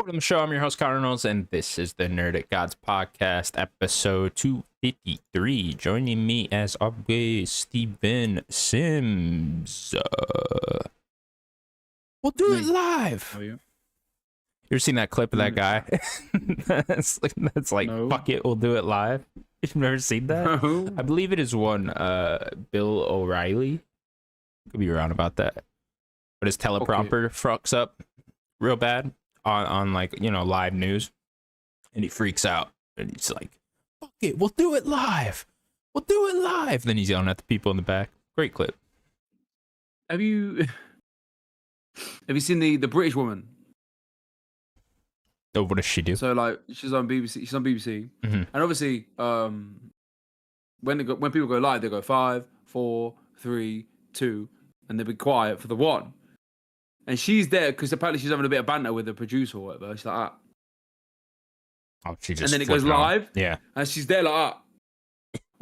Welcome to the show. I'm your host, Connor, and this is the Nerdic Gods podcast, episode 253. Joining me, as always, Steven Sims. We'll do it live. Oh, yeah. You ever seen that clip of that guy? that's like No. fuck it, we'll do it live. You've never seen that? No. I believe it is one Bill O'Reilly. Could be wrong about that. But his teleprompter fucks up real bad on like, you know, live news. And he freaks out. And he's like, fuck it, we'll do it live. We'll do it live. Then he's yelling at the people in the back. Great clip. Have you seen the British woman? Oh, what does she do? So like she's on BBC. She's on BBC, Mhm. and obviously, when people go live, they go 5, 4, 3, 2, and they be quiet for the one. And she's there because apparently she's having a bit of banter with the producer or whatever. She's like, Oh, she just and then it goes flipping out. live. Yeah. And she's there like,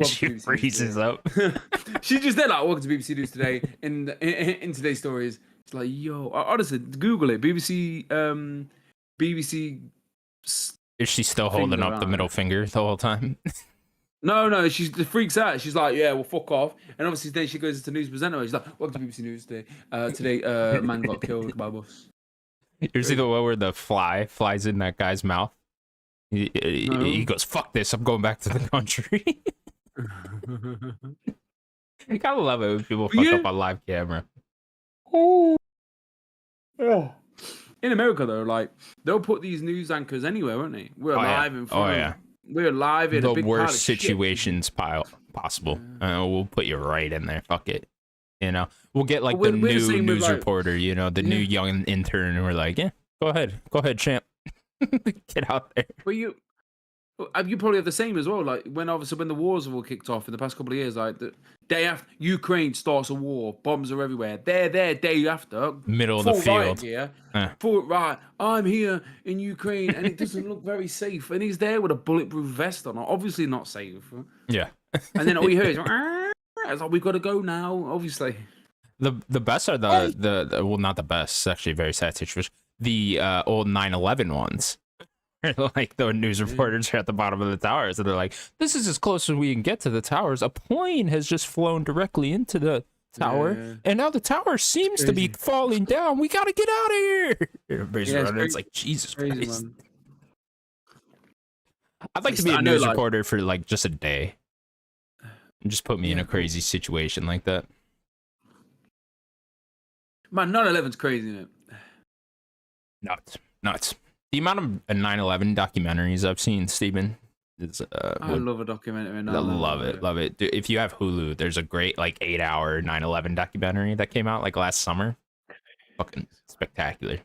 She freezes up. She's just there like, welcome to BBC News today. In today's stories, it's like, yo, honestly, Google it. BBC. Is she still holding up the middle finger the whole time? No, she freaks out. She's like, yeah, well, fuck off. And obviously, then she goes into news presenter. She's like, welcome to BBC News today. Today, a man got killed by a bus. You see the one where the fly flies in that guy's mouth? He goes, fuck this, I'm going back to the country. I gotta love it when people fuck up on live camera. Oh. In America, though, like, they'll put these news anchors anywhere, won't they? We're live in front of We're live in the a big worst situations possible. We'll put you right in there. Fuck it. You know, we'll get like the new news reporter, you know, the new young intern, and we're like, yeah, go ahead, champ. Get out there. But you probably have the same as well. Like when the wars have all kicked off in the past couple of years, like the day after Ukraine starts a war, bombs are everywhere. They're there day after, middle of the field. Right, I'm here in Ukraine, and it doesn't look very safe. And he's there with a bulletproof vest on, obviously not safe. Yeah. And then all you hear is, it's like, we've got to go now. Obviously, the best are the well, not the best. It's actually a very sad situation. The old 9/11 ones. Like the news reporters are at the bottom of the towers, and they're like, "This is as close as we can get to the towers. A plane has just flown directly into the tower, and now the tower seems to be falling down. We gotta get out of here." It's like, Jesus Christ. Man. I'd like to be a news reporter for like just a day, and just put me in a crazy situation like that. Man, 9/11's crazy, isn't it? Nuts. The amount of 9/11 documentaries I've seen, Steven, is I love a documentary. Love it. Dude, if you have Hulu, there's a great like 8-hour 9/11 documentary that came out like last summer. Fucking spectacular.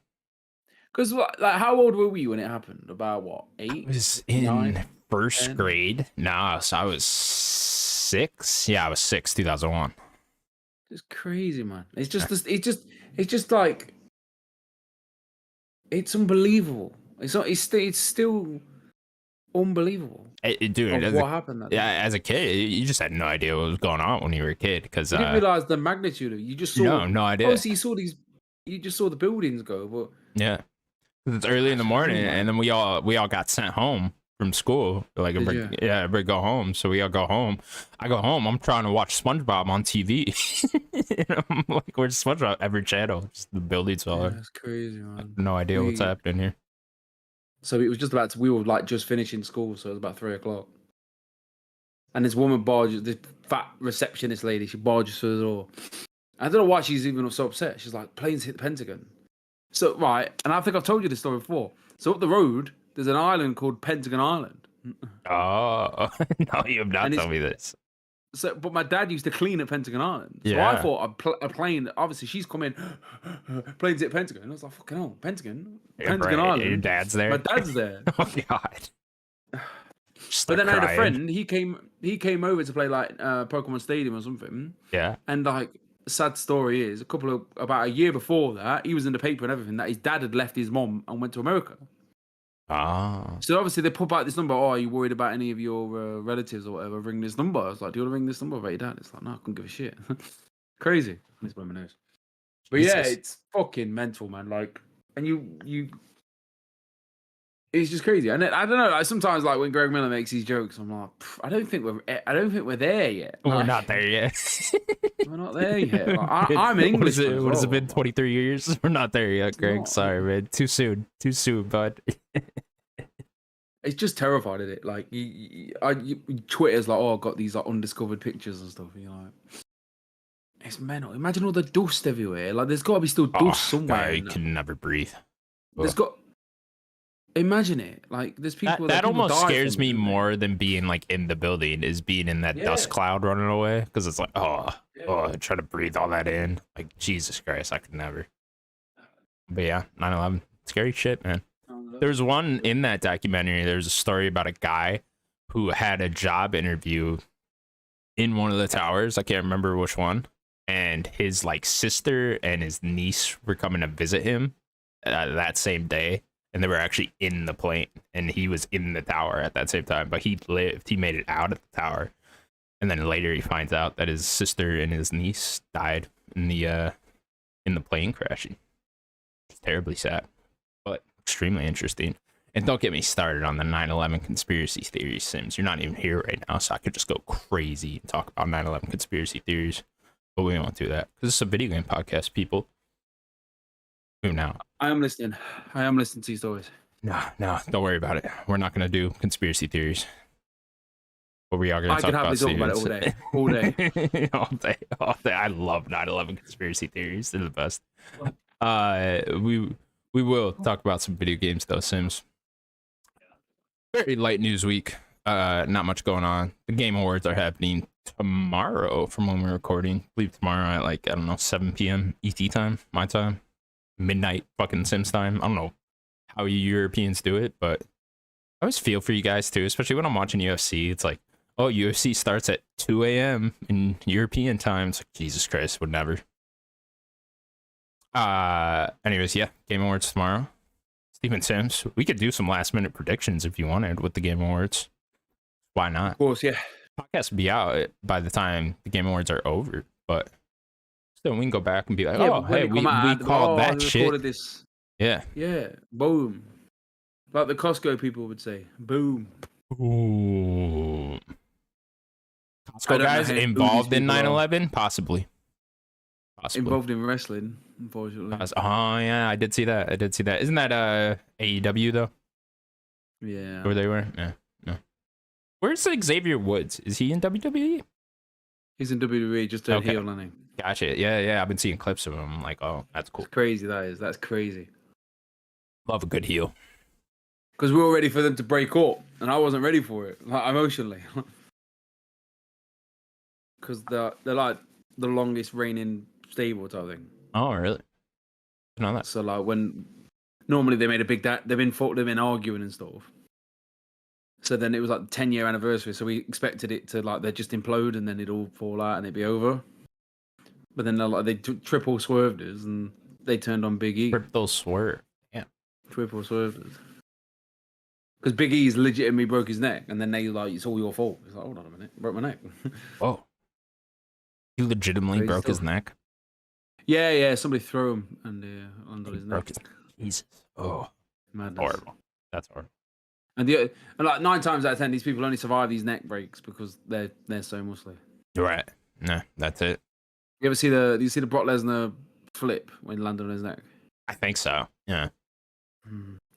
Because like, how old were we when it happened? About what, 8? I was in first grade. No, so I was 6. Yeah, I was 6, 2001. It's crazy, man. It's just like. It's unbelievable. It's still unbelievable. Dude, what happened? As a kid, you just had no idea what was going on when you were a kid because you didn't realize the magnitude of it. You just saw no idea. Obviously, you just saw the buildings go, but yeah, it's early in the morning, and then we all got sent home from school. Like, everybody go home. So we all go home. I go home. I'm trying to watch SpongeBob on TV. I'm like, where's SpongeBob? Every channel. Just the buildings all. That's crazy, man. I have no idea what's happening here. So it was just about we were like just finishing school, so it was about 3:00. And this woman barges, this fat receptionist lady, she barges through the door. I don't know why she's even so upset. She's like, planes hit the Pentagon. So, right, and I think I've told you this story before. So up the road, there's an island called Pentagon Island. Oh, no, you have not told me this. So, but my dad used to clean at Pentagon Island. So I thought a plane, obviously she's come in, planes hit Pentagon. I was like, fucking hell, Pentagon Island. Your dad's there? My dad's there. Oh, God. But then I had a friend, he came over to play like Pokemon Stadium or something. Yeah. And like, sad story is, about a year before that, he was in the paper and everything, that his dad had left his mom and went to America. Ah. So obviously they put out this number. Oh, are you worried about any of your relatives or whatever? Ring this number. I was like, do you want to ring this number about your dad? It's like, no, I couldn't give a shit. Crazy. It's by my nose. But yeah, it's fucking mental, man. Like, and you It's just crazy. And I don't know. Like sometimes, like when Greg Miller makes these jokes, I'm like, I don't think we're there yet. We're Like, not there yet. We're not there yet. Like, I'm English. What has it been? 23 years? We're not there yet, Greg. Not. Sorry, man. Too soon, bud. It's just terrified of it. Like, Twitter's like, oh, I've got these like undiscovered pictures and stuff. You're like, it's mental. Imagine all the dust everywhere. Like, there's got to be still dust somewhere. I can never breathe. There's got. Imagine it. Like, there's people that people almost die scares from me it. more than being like in the building. Is being in that dust cloud running away, because it's like, try to breathe all that in. Like, Jesus Christ, I could never. But yeah, 9/11, scary shit, man. There's one in that documentary. There's a story about a guy who had a job interview in one of the towers. I can't remember which one. And his like sister and his niece were coming to visit him that same day. And they were actually in the plane, and he was in the tower at that same time. But he lived. He made it out of the tower, and then later he finds out that his sister and his niece died in the plane crashing. It's terribly sad, but extremely interesting. And don't get me started on the 9/11 conspiracy theories, Sims. You're not even here right now, so I could just go crazy and talk about 9/11 conspiracy theories. But we won't do that because it's a video game podcast, people. Who now? I am listening. To these stories. No, don't worry about it. We're not going to do conspiracy theories. But we are going to talk about it all day. all day. I love 9/11 conspiracy theories. They're the best. We will talk about some video games though, Sims. Very light news week. Not much going on. The Game Awards are happening tomorrow from when we're recording. I believe tomorrow at like, I don't know, 7 p.m. ET time, my time. Midnight fucking Sims time. I don't know how you Europeans do it, but I always feel for you guys too, especially when I'm watching UFC. It's like, oh, UFC starts at 2 a.m. in European time. It's like, Jesus Christ, would never. Anyways, yeah, Game Awards tomorrow. Steven Sims, we could do some last minute predictions if you wanted with the Game Awards. Why not? Of course, yeah. Podcast will be out by the time the Game Awards are over, but still, we can go back and be like, oh, hey, we called that shit. This. Yeah. Yeah. Boom. Like the Costco people would say. Boom. Ooh. Costco guys involved in 9/11? Possibly. Involved in wrestling, unfortunately. Oh, yeah, I did see that. Isn't that AEW, though? Yeah. Where they were? Yeah. No. Where's Xavier Woods? Is he in WWE? He's in WWE, just turned heel, isn't he? Gotcha. Yeah. I've been seeing clips of him. I'm like, oh, that's cool. It's crazy, that is. That's crazy. Love a good heel. Because we were ready for them to break up, and I wasn't ready for it, like, emotionally. Because they're like the longest reigning stable type thing. Oh, really? I know that. So, like, when normally they made a big they've been arguing and stuff. So then it was like the 10-year anniversary. So we expected it to like, they'd just implode and then it'd all fall out and it'd be over. But then they triple swerved us and they turned on Big E. Triple swerve. Yeah. Triple swerved us. Because Big E's legitimately broke his neck, and then they like, it's all your fault. He's like, hold on a minute, broke my neck. Whoa. He legitimately broke his neck? Yeah. Somebody threw him and under his neck. Jesus. Oh. Madness. Horrible. That's horrible. And like 9 times out of 10, these people only survive these neck breaks because they're so muscly. Right. No, that's it. You ever see do you see the Brock Lesnar flip when he landed on his neck? I think so. Yeah.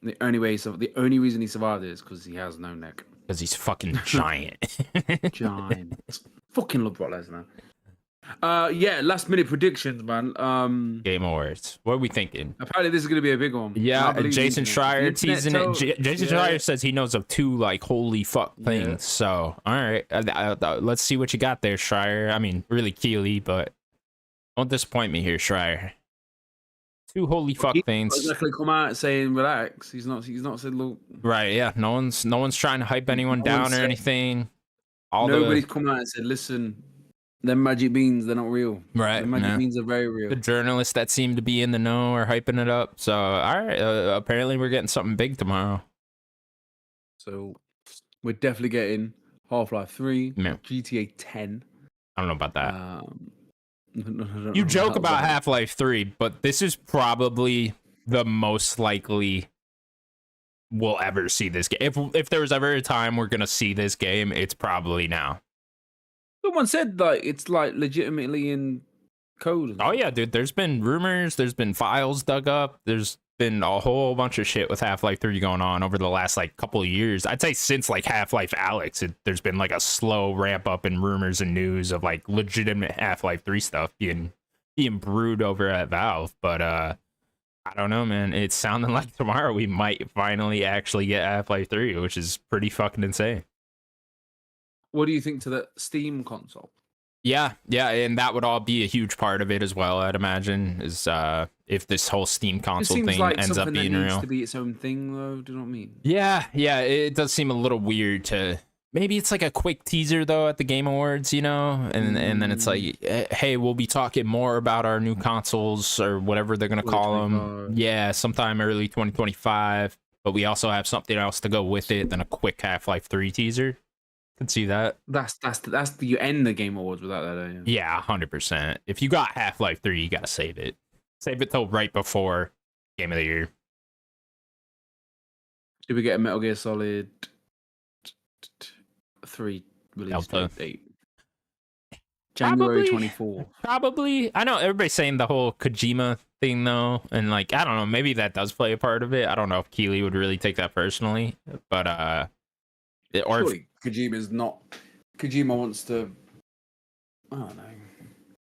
The only reason he survived it is because he has no neck. Because he's fucking giant. Giant. Fucking love Brock Lesnar. Yeah, last minute predictions, man. Game Awards. What are we thinking? Apparently, this is going to be a big one. Yeah, Jason Schreier teasing it. Jason Schreier says he knows of 2 like holy fuck things. Yeah. So, all right, let's see what you got there, Schreier. I mean, really Keely, but don't disappoint me here, Schreier. 2 holy fuck things. He's exactly come out saying relax. He's not said look. Right? Yeah. No one's trying to hype anyone down or anything. Nobody's come out and said, listen. Them magic beans, they're not real. Right. The magic beans are very real. The journalists that seem to be in the know are hyping it up. So, all right. Apparently, we're getting something big tomorrow. So, we're definitely getting Half-Life 3, yeah. GTA 10. I don't know about that. You joke about Half-Life 3, but this is probably the most likely we'll ever see this game. If there was ever a time we're gonna see this game, it's probably now. Someone said like it's like legitimately in code. Oh yeah, dude. There's been rumors. There's been files dug up. There's been a whole bunch of shit with Half-Life 3 going on over the last like couple of years. I'd say since like Half-Life Alex, there's been like a slow ramp up in rumors and news of like legitimate Half-Life 3 stuff being brewed over at Valve. But I don't know, man. It's sounding like tomorrow we might finally actually get Half-Life 3, which is pretty fucking insane. What do you think to the Steam console? Yeah, and that would all be a huge part of it as well, I'd imagine, is if this whole Steam console thing like ends up being that needs real. to be its own thing, though. Do you know what I mean? Yeah, it does seem a little weird to... Maybe it's like a quick teaser, though, at the Game Awards, you know? And then it's like, hey, we'll be talking more about our new consoles, or whatever they're going to call them. Yeah, sometime early 2025. But we also have something else to go with it than a quick Half-Life 3 teaser. Can see that. You end the Game Awards without that, don't you? Yeah, 100%. If you got Half-Life 3, you gotta save it. Save it till right before Game of the Year. Did we get a Metal Gear Solid 3 release date? January 24th. Probably. I know everybody's saying the whole Kojima thing, though, and like, I don't know, maybe that does play a part of it. I don't know if Keighley would really take that personally, but or surely Kojima wants to, I don't know,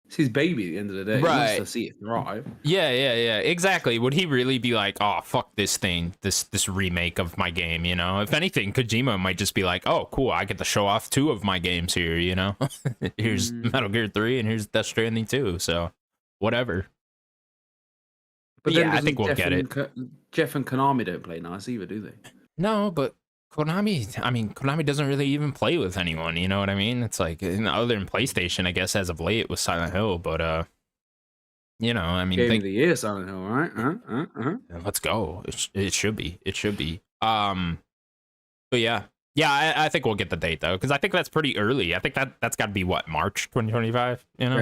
it's his baby at the end of the day. Right. He wants to see it thrive. Yeah, exactly. Would he really be like, oh, fuck this thing, this remake of my game, you know? If anything, Kojima might just be like, oh, cool, I get to show off 2 of my games here, you know? Here's Metal Gear 3 and here's Death Stranding 2, so whatever. But yeah, I think we'll get it. Jeff and Konami don't play nice either, do they? No, but Konami doesn't really even play with anyone, you know what I mean? It's like, other than PlayStation, I guess, as of late with Silent Hill, but you know, I mean, Game of the Year, Silent Hill, right? Let's go. It should be. But yeah, I think we'll get the date though, because I think that's pretty early. I think that's got to be what, March 2025, you know?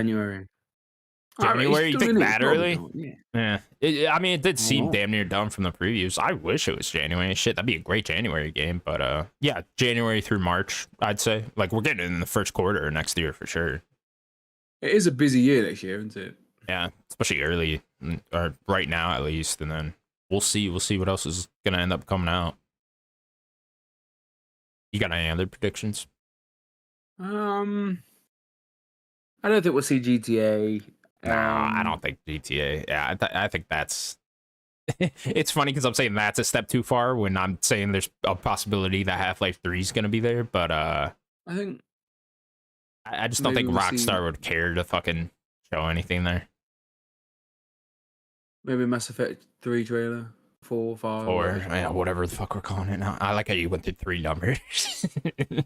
January, you think that early? Yeah. It did seem damn near done from the previews. I wish it was January. Shit, that'd be a great January game. But yeah, January through March, I'd say. Like, we're getting in the first quarter next year for sure. It is a busy year next year, isn't it? Yeah, especially early, or right now at least, and then we'll see what else is gonna end up coming out. You got any other predictions? I don't think we'll see GTA. No, I don't think GTA. Yeah, I think that's... It's funny because I'm saying that's a step too far when I'm saying there's a possibility that Half-Life 3 is going to be there, but I just don't think Rockstar would care to fucking show anything there. Maybe Mass Effect 3 trailer, 4, 5. Or yeah, whatever the fuck we're calling it now. I like how you went through 3 numbers. 4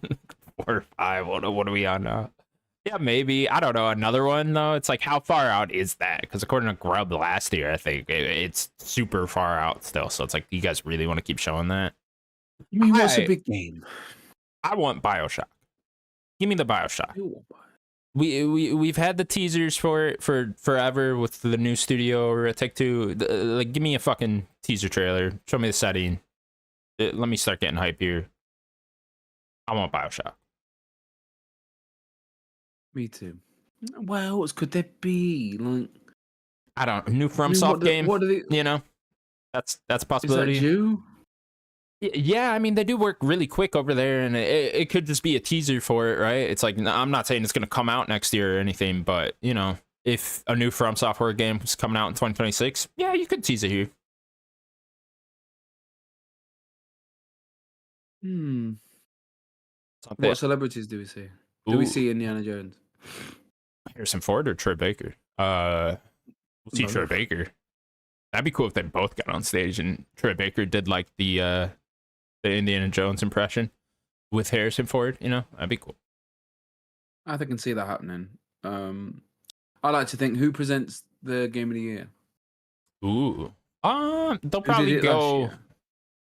or 5, what are we on now? Yeah, maybe. I don't know. Another one, though, it's like, how far out is that? Because according to Grub last year, I think it's super far out still. So it's like, you guys really want to keep showing that? You mean, what's a big game? I want BioShock. Give me the BioShock. We've had the teasers for it for forever with the new studio or Take-Two. Like, give me a fucking teaser trailer. Show me the setting. Let me start getting hype here. I want BioShock. Me too. What else could there be? Like, I don't know. New FromSoft game. What are they? You know, that's a possibility. Is that you? Yeah, I mean, they do work really quick over there, and it could just be a teaser for it, right? It's like, I'm not saying it's going to come out next year or anything, but, you know, if a new From Software game is coming out in 2026, yeah, you could tease it here. What celebrities do we see? Do we see Indiana Jones? Harrison Ford or Troy Baker? We'll see Troy Baker. That'd be cool if they both got on stage and Troy Baker did like the Indiana Jones impression with Harrison Ford, you know? That'd be cool. I think I can see that happening. I like to think, who presents the Game of the Year? Ooh. They'll probably go...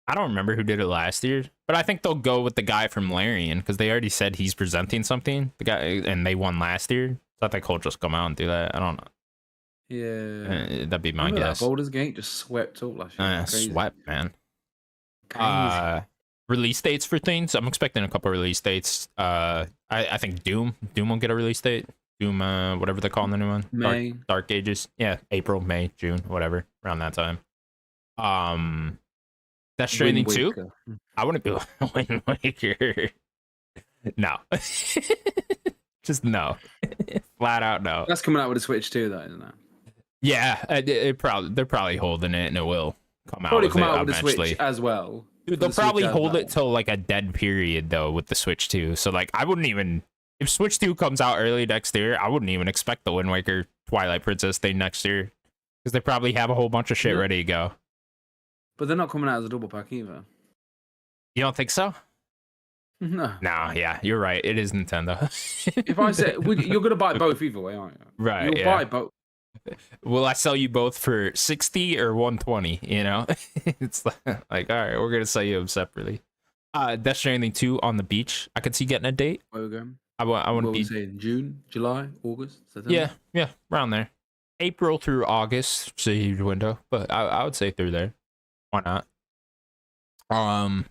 I don't remember who did it last year, but I think they'll go with the guy from Larian because they already said he's presenting something. The guy, and they won last year. So I think he'll just come out and do that. I don't know. Yeah, that'd be my guess. Baldur's Gate just swept all last year. Swept, man. Crazy. Release dates for things. I'm expecting a couple release dates. I think Doom will get a release date. Doom, whatever they're calling the new one. May. Dark Ages. Yeah, April, May, June, whatever, around that time. That's Stranding 2. I wouldn't be Wind Waker. No. Just no. Flat out no. That's coming out with a Switch too, though, isn't it? Yeah, they're probably holding it, and it will come out. Probably with come it out with eventually. the Switch as well. Dude, they'll probably hold it till like a dead period though with the Switch 2. So like I wouldn't even, if Switch 2 comes out early next year, I wouldn't even expect the Wind Waker Twilight Princess thing next year, because they probably have a whole bunch of shit ready to go. But they're not coming out as a double pack either. You don't think so? No. Nah, yeah, you're right. It is Nintendo. If I say you're gonna buy both either way, aren't you? Right. You'll buy both. Will I sell you both for 60 or 120? You know, it's like, all right, we're gonna sell you them separately. Death Stranding 2 on the beach. I could see getting a date. Where we going? I want to be saying June, July, August, September? Yeah, around there. April through August, it's a huge window, but I would say through there. Why not?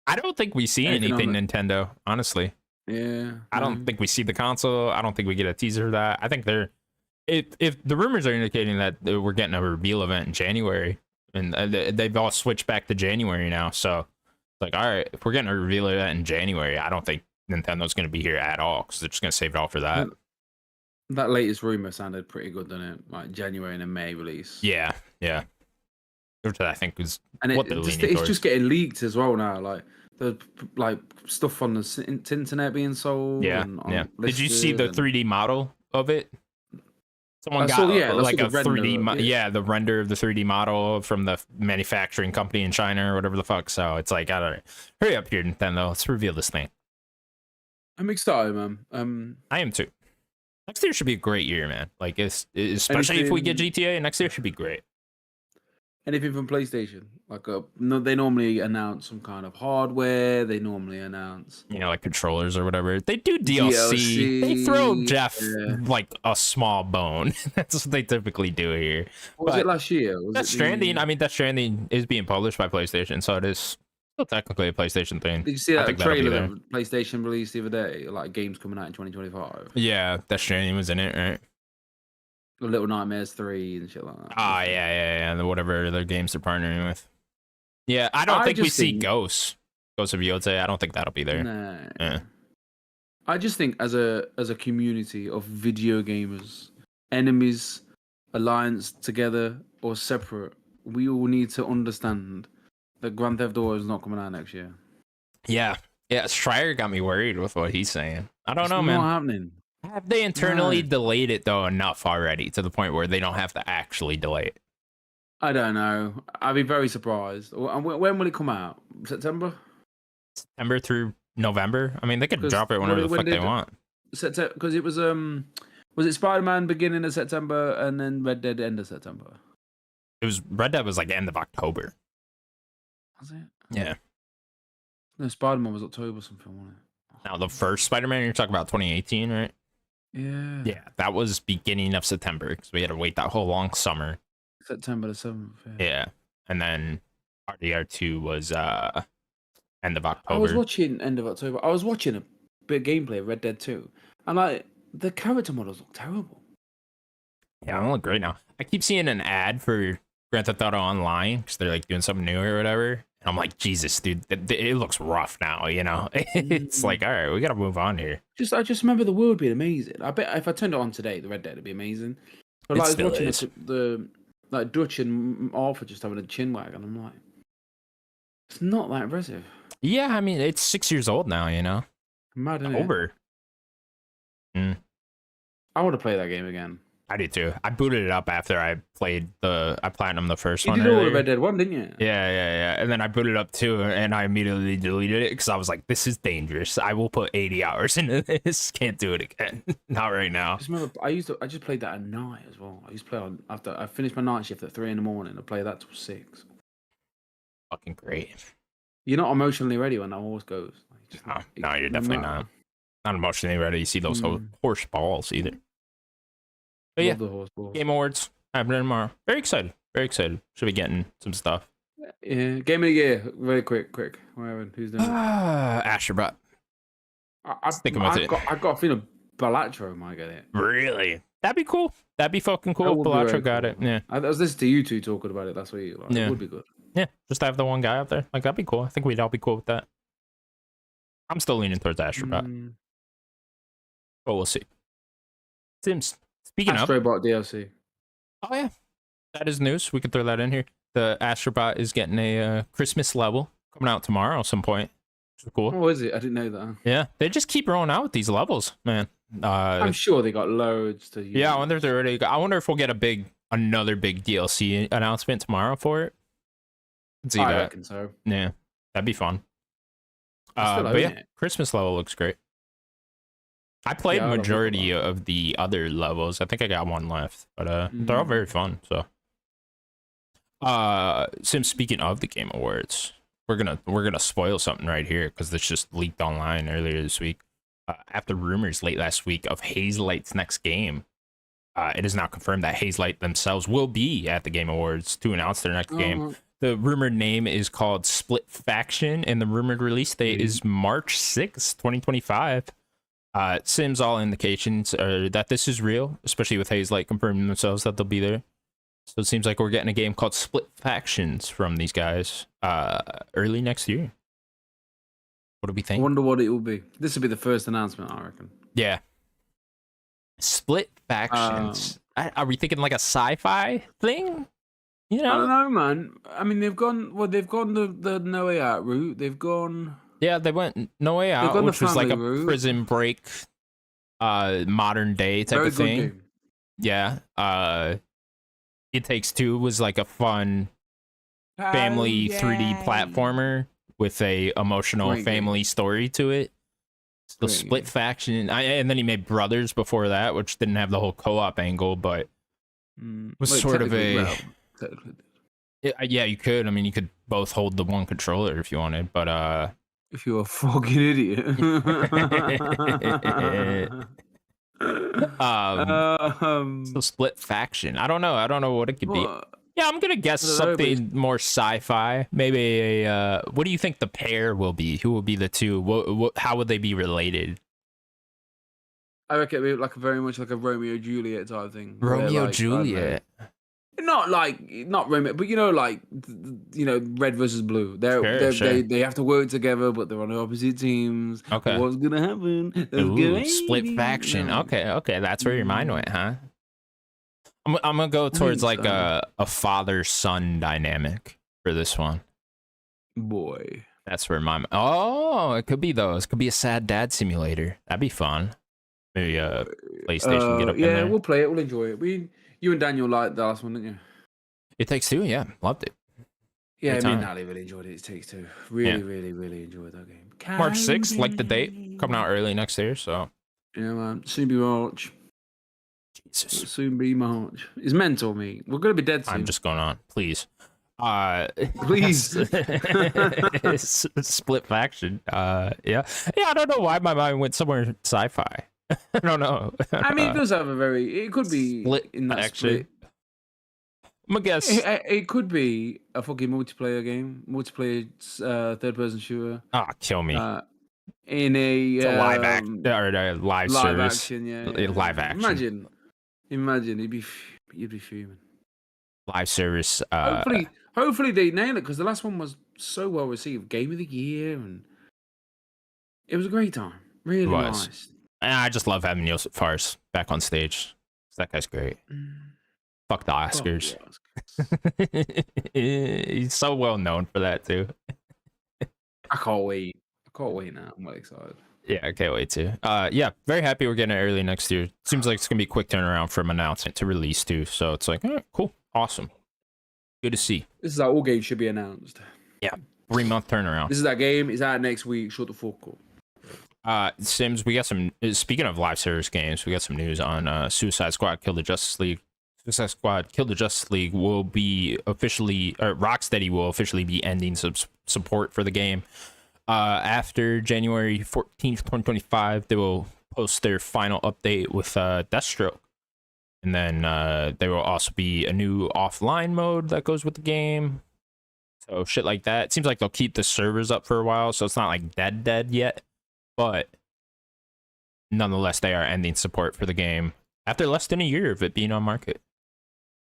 I don't think we see anything Nintendo, honestly. Yeah. I don't think we see the console. I don't think we get a teaser of that. I think if the rumors are indicating that we're getting a reveal event in January, and they've all switched back to January now, so it's like, all right, if we're getting a reveal event in January, I don't think Nintendo's going to be here at all, because they're just going to save it all for that. That latest rumor sounded pretty good, didn't it? Like January and a May release. Yeah. Which I think was it's just getting leaked as well now. Like the stuff on the internet being sold. Yeah. Did you see the 3D model of it? Someone got like a 3D, the render of the 3D model from the manufacturing company in China or whatever the fuck. So it's like, hurry up here, Nintendo. Let's reveal this thing. I'm excited, man. I am too. Next year should be a great year, man. Like, especially if we get GTA, next year should be great. Anything from PlayStation? Like, they normally announce some kind of hardware. They normally announce, like controllers or whatever. They do DLC. They throw Jeff like a small bone. That's what they typically do here. What was it last year? Death Stranding. I mean, Death Stranding is being published by PlayStation, so it is still technically a PlayStation thing. Did you see that trailer that PlayStation released the other day? Like games coming out in 2025. Yeah, Death Stranding was in it, right? Little Nightmares 3 and shit like that. And whatever other games they're partnering with. Yeah, I don't think we see Ghost of Yotei. I don't think that'll be there. Nah. Yeah. I just think as a community of video gamers, enemies, alliance together or separate, we all need to understand that Grand Theft Auto is not coming out next year. Yeah, Schreier got me worried with what he's saying. I don't know, man. It's not happening. Have they internally delayed it though enough already to the point where they don't have to actually delay it? I don't know. I'd be very surprised. When will it come out? September? September through November? I mean, they could drop it whenever the fuck they want. September, because it was it Spider-Man beginning of September and then Red Dead end of September? Red Dead was like end of October. Was it? Yeah. No, Spider-Man was October something, wasn't it? Now the first Spider-Man, you're talking about 2018, right? Yeah, that was beginning of September because we had to wait that whole long summer. September the 7th. Yeah, and then RDR2 was end of October. I was watching end of October. I was watching a bit of gameplay of Red Dead 2, and like the character models look terrible. Yeah, they look great now. I keep seeing an ad for Grand Theft Auto Online because they're like doing something new or whatever. And I'm like, Jesus, dude, it looks rough now, you know? It's like, all right, we got to move on here. I just remember the world being amazing. I bet if I turned it on today, the Red Dead would be amazing. But like, I was watching the Dutch and Arthur just having a chin wag, and I'm like, it's not that impressive. Yeah, I mean, it's 6 year old now, you know? Mad, isn't it? I want to play that game again. I do too. I booted it up after I platinumed the first one. You did all the Red Dead 1, didn't you? Yeah. And then I booted up 2, and I immediately deleted it because I was like, this is dangerous. I will put 80 hours into this. Can't do it again. Not right now. I just played that at night as well. I used to play on after I finished my night shift at 3 a.m. I play that till 6. Fucking great. You're not emotionally ready when that horse goes. No, you're definitely not. Not emotionally ready. You see those horse balls either. But yeah, Game Awards happening tomorrow. Very excited. Should be getting some stuff. Yeah, game of the year. Very quick. Who's doing it? Astrobot. I, Sticking with it. I got a feeling Balatro might get it. Really? That'd be cool. That'd be fucking cool That if would be very Balatro got cool. it. Yeah. I was listening to you two talking about it last week. Like, Yeah. It would be good. Yeah. Just have the one guy out there. Like, that'd be cool. I think we'd all be cool with that. I'm still leaning towards Astrobot. But we'll see. Sims, speaking of. Astrobot DLC. Oh, yeah. That is news. We could throw that in here. The Astrobot is getting a Christmas level coming out tomorrow at some point. Which is cool. Oh, is it? I didn't know that. Yeah. They just keep rolling out with these levels, man. I'm sure they got loads to use. Yeah, I wonder if they're already. I wonder if we'll get another big DLC announcement tomorrow for it. Let's see I that. reckon so. Yeah, that'd be fun. I still But own yeah, it. Christmas level looks great. I played Yeah, I don't majority know. of the other levels. I think I got one left, but they're all very fun. So, Sim, speaking of the Game Awards, we're gonna spoil something right here because this just leaked online earlier this week. After rumors late last week of Hazelight's next game, it is now confirmed that Hazelight themselves will be at the Game Awards to announce their next game. The rumored name is called Split Faction, and the rumored release date is March 6th, 2025. Sims, all indications are that this is real, especially with Hazelight confirming themselves that they'll be there. So it seems like we're getting a game called Split Factions from these guys early next year. What do we I think? wonder what it will be. This will be the first announcement, I reckon. Yeah. Split Factions. Are we thinking like a sci-fi thing? You I know? don't know, man. I mean, they've gone the No Way Out route. They've gone. Yeah, they went No Way Out, gone the which was like a family route. prison break, modern day type Very of good thing. game. Yeah. It Takes Two was like a fun family 3D platformer with a emotional Great family game. story to it. The Great Split game. Faction, and then he made Brothers before that, which didn't have the whole co-op angle, but was Well, sort of a. technically, Yeah, you could. I mean, you could both hold the one controller if you wanted, but if you're a fucking idiot. so Split Faction. I don't know what it could be. Well, Yeah, I'm gonna guess I don't know, but something more sci-fi. Maybe a. What do you think the pair will be? Who will be the two? How would they be related? I reckon it'd be like very much like a Romeo Juliet type thing. where, Romeo like, I don't know, Juliet. not Romeo, but Red versus Blue. Sure. They have to work together, but they're on the opposite teams. Okay. What's gonna happen? That's Ooh, Split gonna Faction. happen. Okay. That's where your mind went, huh? I'm gonna go towards think like a father-son dynamic for this one. Boy. That's where my. Oh, it could be those. Could be a sad dad simulator. That'd be fun. Maybe PlayStation get up in Yeah, there. we'll play it. We'll enjoy it. You and Daniel liked the last one, didn't you? It Takes Two. Yeah, loved it. Yeah, Good me and time. Natalie really enjoyed it. It Takes Two. Really enjoyed that game. March 6th, like the date, coming out early next year. So Yeah, man. Soon be March. Jesus, Soon be March. It's mental, mate. We're gonna be dead soon. I'm just going on. Please. Please. Split Faction. Yeah. I don't know why my mind went somewhere sci-fi. I don't know. I mean, it does have a very. It could be Split in that Faction. split. I'm gonna guess. It could be a fucking multiplayer game, third-person shooter. Kill me. In a, It's a live act or a live service. action, yeah. Live action. Imagine, you'd be fuming. Live service. Hopefully they nail it because the last one was so well received. Game of the year, and it was a great time. Really was. nice. And I just love having Neil Fars back on stage. That guy's great. Fuck the Oscars. He's so well known for that too. I can't wait. Now. I'm well excited. Yeah, I can't wait to. Yeah, very happy we're getting it early next year. Seems like it's gonna be a quick turnaround from announcement to release too. So it's like, all right, cool, awesome, good to see. This is how all games should be announced. 3-month turnaround. This is that game. It's out next week. Shut the fuck up. Sims, we got some. Speaking of live service games, we got some news on Suicide Squad: Kill the Justice League. Suicide Squad: Kill the Justice League will be officially, Rocksteady will officially be ending support for the game. After January 14th, 2025, they will post their final update with Deathstroke. And then there will also be a new offline mode that goes with the game. So shit like that. It seems like they'll keep the servers up for a while, so it's not like dead yet. But nonetheless, they are ending support for the game after less than a year of it being on market.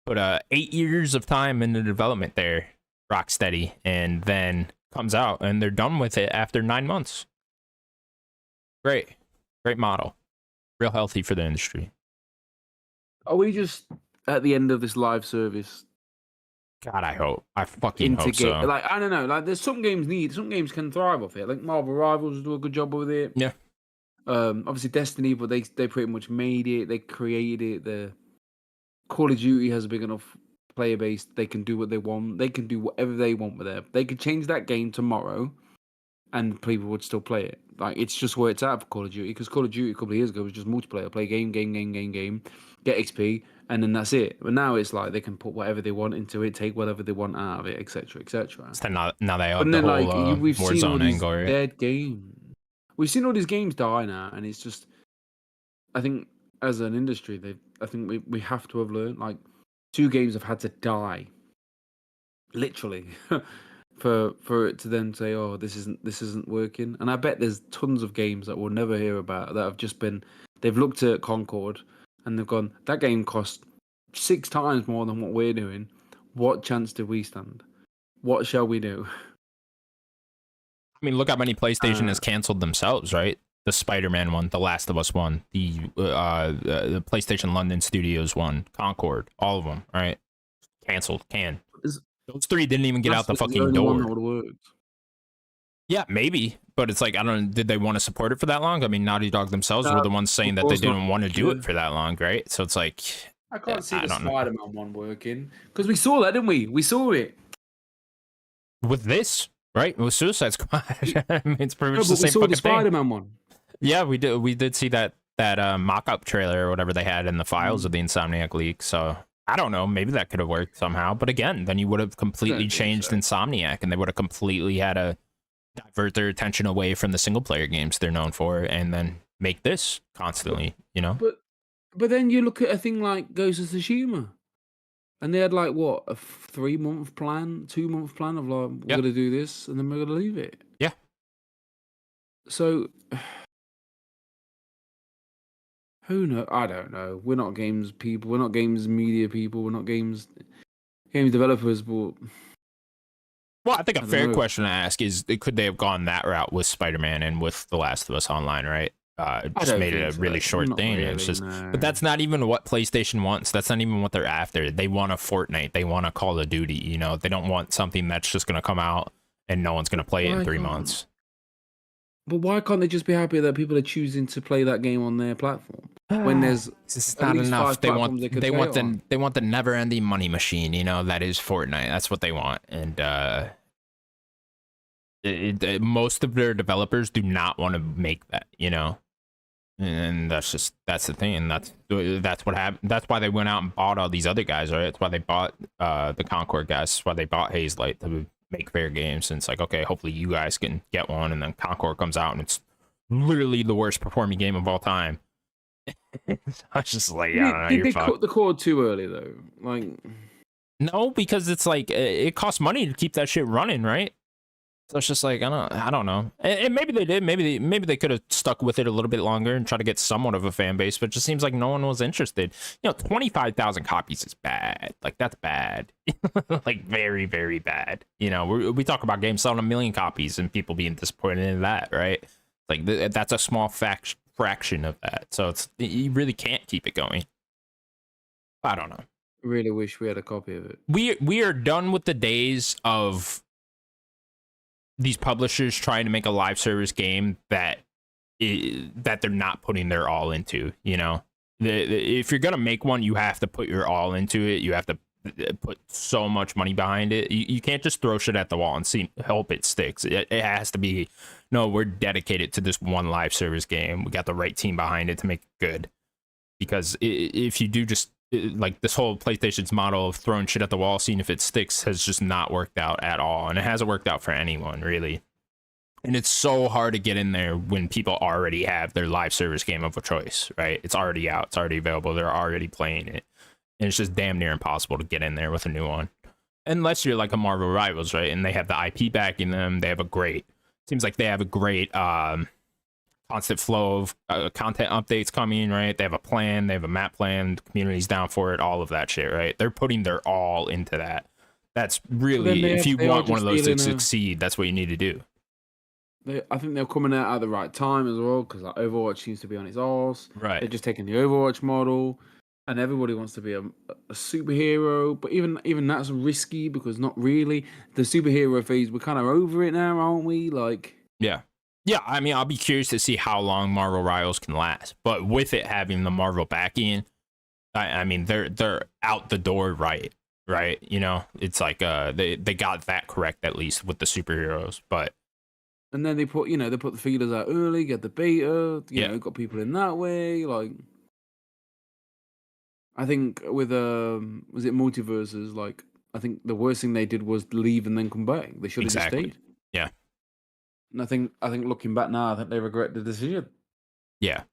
Put 8 years of time into development there, Rocksteady, and then comes out and they're done with it after 9 months. Great model, real healthy for the industry. Are we just at the end of this live service? God, I fucking hope so. Like, I don't know, like there's some games can thrive off it. Like Marvel Rivals do a good job with it. Yeah. Obviously Destiny, but they pretty much made it. They created it. The Call of Duty has a big enough player base. They can do what they want. They can do whatever they want with it. They could change that game tomorrow, and people would still play it. Like, it's just where it's at for Call of Duty. Because Call of Duty a couple of years ago was just multiplayer. Play game, get XP, and then that's it. But now it's like they can put whatever they want into it, take whatever they want out of it, etc., etc. So now they have the whole we've seen all Warzone these angle, right? dead games. We've seen all these games die now, and it's just, I think as an industry, I think we have to have learned. Like, 2 games have had to die, literally, for it to then say, "Oh, this isn't working." And I bet there's tons of games that we'll never hear about that have just been. They've looked at Concord and they've gone, "That game cost 6 times more than what we're doing. What chance do we stand? What shall we do?" I mean, look how many PlayStation has canceled themselves, right? The Spider-Man one, the Last of Us one, the PlayStation London Studios one, Concord, all of them, right? Canceled. Those 3 didn't even get out the fucking door. Yeah, maybe, but it's like, I don't know, did they want to support it for that long? I mean, Naughty Dog themselves were the ones saying that they didn't want to do it for that long, right? So it's like, I can't see the Spider-Man one working, because we saw that, didn't we? We saw it with this, right? With Suicide Squad. I mean, it's pretty much the same fucking thing. The Spider-Man one. Yeah, we did see that mock-up trailer or whatever they had in the files of the Insomniac leak. So I don't know, maybe that could have worked somehow. But again, then you would have completely changed Insomniac, and they would have completely had to divert their attention away from the single-player games they're known for, and then make this constantly, you know? But then you look at a thing like Ghost of Tsushima, and they had like what, a 3-month plan, 2-month plan of like, we're gonna do this, and then we're gonna leave it. Yeah. So who knows? I don't know. We're not games people. We're not games media people. We're not games developers. But I think a fair question to ask is, could they have gone that route with Spider-Man and with The Last of Us Online, right? Just made it a really short thing. Really, it's just, no. But that's not even what PlayStation wants. That's not even what they're after. They want a Fortnite. They want a Call of Duty. You know, they don't want something that's just going to come out and no one's going to play it in 3 months. But why can't they just be happy that people are choosing to play that game on their platform? When there's it's not enough. They want the never-ending money machine. You know, that is Fortnite. That's what they want. And most of their developers do not want to make that. You know, and that's the thing. And that's what happened. That's why they went out and bought all these other guys, right? That's why they bought the Concord guys. That's why they bought Hazelight to make fair games. And it's like, okay, hopefully you guys can get one. And then Concord comes out and it's literally the worst performing game of all time. I was just like, I don't know. Did they cut the cord too early though? Like, no, because it's like it costs money to keep that shit running, right? So it's just like, I don't know. And maybe they did. Maybe they could have stuck with it a little bit longer and try to get somewhat of a fan base. But it just seems like no one was interested. You know, 25,000 copies is bad. Like, that's bad. Like, very, very bad. You know, we talk about games selling 1 million copies and people being disappointed in that, right? Like, that's a small fraction of that. So you really can't keep it going. I don't know. Really wish we had a copy of it. We are done with the days of these publishers trying to make a live service game that they're not putting their all into. You know, if you're gonna make one, you have to put your all into it. You have to put so much money behind it. You can't just throw shit at the wall and hope it sticks. It has to be, no, we're dedicated to this one live service game. We got the right team behind it to make it good. Because if you do just, like, this whole PlayStation's model of throwing shit at the wall, seeing if it sticks, has just not worked out at all. And it hasn't worked out for anyone, really. And it's so hard to get in there when people already have their live service game of a choice, right? It's already out. It's already available. They're already playing it. And it's just damn near impossible to get in there with a new one. unless you're like a Marvel Rivals, right? And they have the IP backing them. They have a great. Seems like they have a great constant flow of content updates coming, right? They have a plan. They have a map plan. The community's down for it. All of that shit, right? They're putting their all into that. That's really, if you want one of those to succeed, that's what you need to do. I think they're coming out at the right time as well, because like Overwatch seems to be on its arse. Right. They're just taking the Overwatch model, and everybody wants to be a superhero. But even that's risky, because not really. The superhero phase, we're kind of over it now, aren't we? Like, yeah. I mean, I'll be curious to see how long Marvel Rivals can last. But with it having the Marvel backing, I mean, they're out the door, right? You know, it's like they got that correct, at least with the superheroes. But and then they put the feelers out early, get the beta, you know, got people in that way. Like, I think with was it Multiverses? Like, I think the worst thing they did was leave and then come back. They should have just stayed. Yeah. And I think looking back now, I think they regret the decision. Yeah.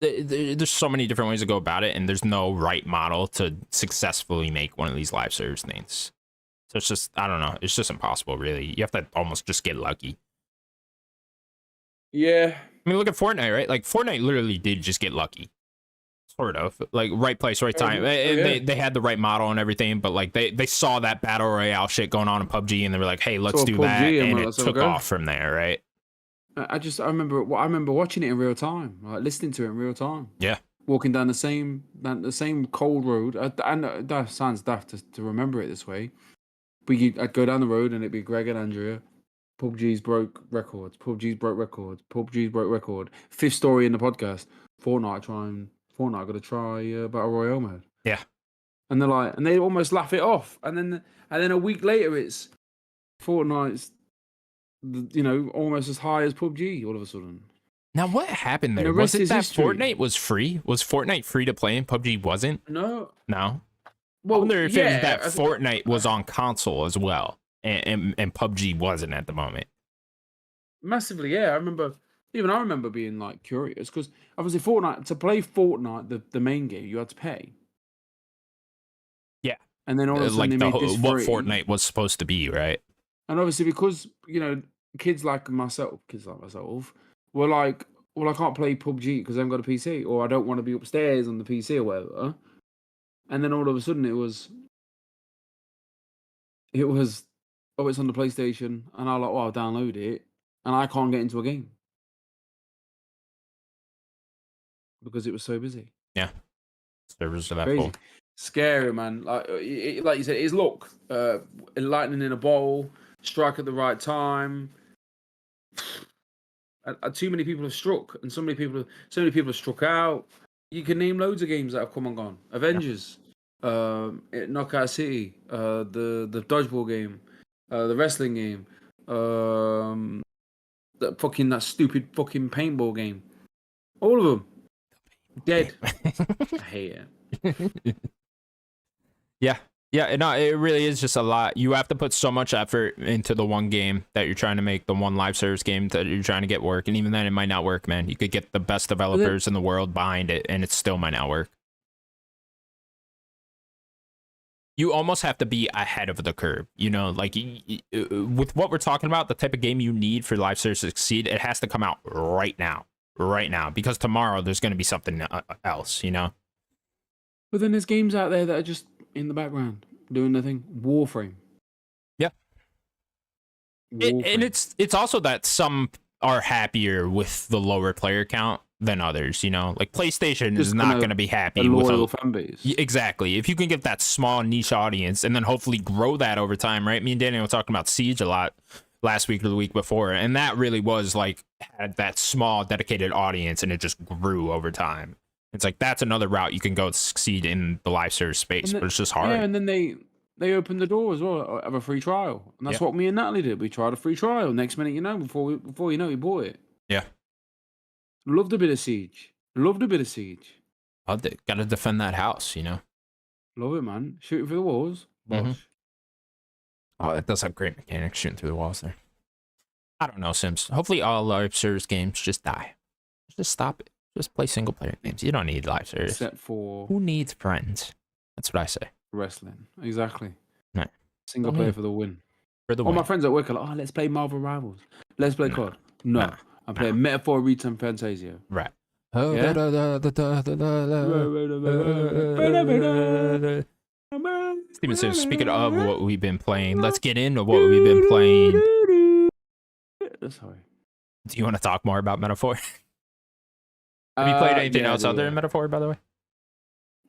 There's so many different ways to go about it, and there's no right model to successfully make one of these live service things. So it's just, I don't know, it's just impossible, really. You have to almost just get lucky. Yeah. I mean, look at Fortnite, right? Like, Fortnite literally did just get lucky. Sort of. Like, right place, right time. They had the right model and everything, but, like, they saw that Battle Royale shit going on in PUBG, and they were like, hey, let's do that, and it took off from there, right? I remember watching it in real time, like listening to it in real time. Yeah. Walking down the same cold road. And that sounds daft to remember it this way, but I'd go down the road and it'd be Greg and Andrea. PUBG's broke records. PUBG's broke records. PUBG's broke record. Fifth story in the podcast. Fortnite got to try Battle Royale mode. Yeah. And they're like, and they almost laugh it off. And then a week later, it's Fortnite's, you know, almost as high as PUBG all of a sudden. Now, what happened there? Was it that Fortnite was free? Was Fortnite free to play and PUBG wasn't? No. Well, I wonder if it was that Fortnite was on console as well, and PUBG wasn't at the moment. Massively, yeah. I remember being like curious, because obviously Fortnite, to play Fortnite, the main game, you had to pay. Yeah. And then all of a sudden they made this what free. Fortnite was supposed to be, right? And obviously, because, you know, kids like myself were like, well, I can't play PUBG because I haven't got a PC, or I don't want to be upstairs on the PC or whatever. And then all of a sudden it was, oh, it's on the PlayStation, and I'm like, oh, I'll download it, and I can't get into a game because it was so busy. Yeah. Servers are that full. Scary, man. Like you said, it's luck. Lightning in a bowl, strike at the right time. Too many people have struck, and so many people have struck out. You can name loads of games that have come and gone. Avengers, Knockout City, the dodgeball game, the wrestling game, that stupid fucking paintball game. All of them dead. I hate it. Yeah, no, it really is just a lot. You have to put so much effort into the one game that you're trying to make, the one live service game that you're trying to get work, and even then it might not work, man. You could get the best developers in the world behind it, and it still might not work. You almost have to be ahead of the curve, you know, like with what we're talking about, the type of game you need for live service to succeed, it has to come out right now, because tomorrow there's going to be something else, you know? But then there's games out there that are just in the background doing nothing. Warframe. Yeah. And it's also that some are happier with the lower player count than others, you know? Like PlayStation just is not going to be happy with a fan base. Exactly. If you can get that small niche audience and then hopefully grow that over time, right? Me and Danny were talking about Siege a lot last week or the week before, and that really was like had that small dedicated audience, and it just grew over time. It's like that's another route you can go to succeed in the live service space, but it's just hard. Yeah, and then they opened the door as well of a free trial, and that's what me and Natalie did. We tried a free trial. Next minute, you know, before you know, we bought it. Yeah, loved a bit of Siege. Loved it. Got to defend that house, you know. Love it, man. Shooting through the walls. Mm-hmm. Oh, it does have great mechanics shooting through the walls there. I don't know, Sims. Hopefully, all live service games just die. Just stop it. Just play single player games. You don't need live service. Except for who needs friends? That's what I say. Wrestling. Exactly. Right. Single Oh, player yeah. for the win. For the All my win. friends at work are like, oh, let's play Marvel Rivals. Let's play Nah, COD. nah, No, I'm playing Metaphor Return Fantasia. right. Yeah? Steven says, speaking of what we've been playing, let's get into what we've been playing. Sorry. Do you want to talk more about Metaphor? Have you played anything else other than Metaphor, by the way?